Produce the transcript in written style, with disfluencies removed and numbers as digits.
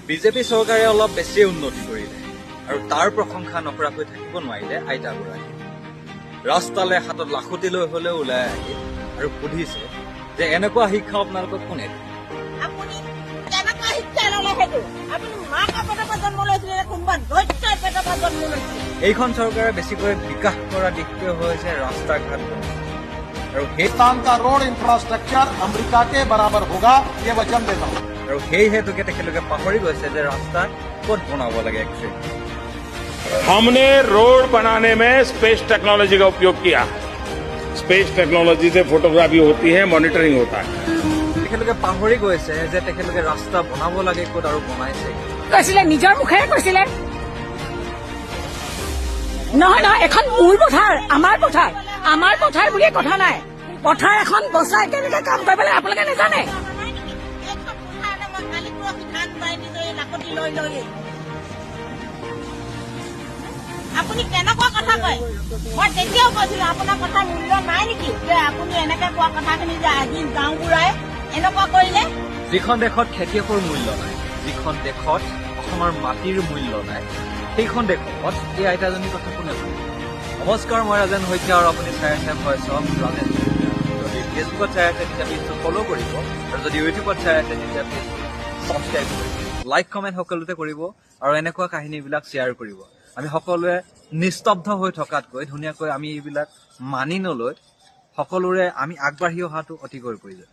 BJP চৰকাৰে অলপ বেছি উন্নতি কৰিলে আৰু তাৰ প্ৰশংসা নকৰাকৈ থাকিব নোৱাৰিলে আইতাগৰাকী। ৰাস্তালৈ হাতত লাখুটি লৈ হলেও ওলাই আহি আৰু সুধিছে যে এনেকুৱা শিক্ষা আপোনালোকক কোনে দিয়ে? আপুনি কেনেকুৱা শিক্ষা ল'লে সেইটো? আপুনি মাকৰ পেটৰ পৰা জন্ম লৈছিলে নে কোনোবা দৈত্যৰ পেটৰ পৰা জন্ম লৈছিলে? এইখন চৰকাৰে বেছিকৈ বিকাশ কৰা দিশটোৱে হৈছে ৰাস্তা ঘাট আৰু हिंदुस्तान का रोड इंफ्रास्ट्रक्चर अमेरिका के बराबर होगा ये वचन देता हूँ। আৰু সেই হেতুকে তেখেতলোকে পাহৰি গৈছে যে ৰাস্তা ক'ত বনাব লাগে একচুৱেলি। हमने रोड बनाने में स्पेस टेक्नोलॉजी का उपयोग किया। स्पेस टेक्नोलॉजी से फोटोग्राफी होती है, मॉनिटरिंग होता है। তেখেতলোকে পাহৰি গৈছে যে তেখেতলোকে ৰাস্তা বনাব লাগে ক'ত আৰু বনাইছে। কৈছিলে নিজৰ মুখেৰে কৈছিলে নহয় নহয় এখন মূল পথাৰ আমাৰ পথাৰ বুলি কথা নাই। পথাৰ এখন বচাই কেনেকে কাম কৰিব লাগে আপোনালোকে নাজানে? নাই নেকি? এইখন পথাৰতে মই কালি পৰহি ধান বাই দিছো এই লাখুটি লৈ লৈ। আপুনি কেনেকুৱা কথা কয়? মই তেতিয়াও কৈছিলো আপোনাৰ কথা মূল্য নাই নেকি যে আপুনি এনেকে কোৱা কথাখিনি যে আজি গাঁওবুঢ়াই এনেকুৱা কৰিলে। যিখন দেশত খেতিয়কৰ মূল্য নাই, যিখন দেশত অসমৰ মাটিৰ মূল্য নাই, সেইখন দেশত এই আইতাজনীৰ কথা কোনে ভাবে? নমস্কাৰ, মই ৰাজেন শইকীয়া আৰু আপুনি চাই আছে ভইচ অফ ৰাজেন শইকীয়া। যদি ফেচবুকত চাই আছে তেতিয়া পেজটো ফ'ল' কৰিব আৰু যদি ইউটিউবত চাই আছে তেতিয়া পেজটো ছাবস্ক্ৰাইব কৰিব, লাইক কমেণ্ট সকলোতে কৰিব আৰু এনেকুৱা কাহিনীবিলাক শ্বেয়াৰ কৰিব। আমি সকলোৱে নিস্তব্ধ হৈ থকাতকৈ ধুনীয়াকৈ আমি এইবিলাক মানি নলৈ সকলোৰে আমি আগবাঢ়ি অহাটো অতিকৈ প্ৰয়োজন।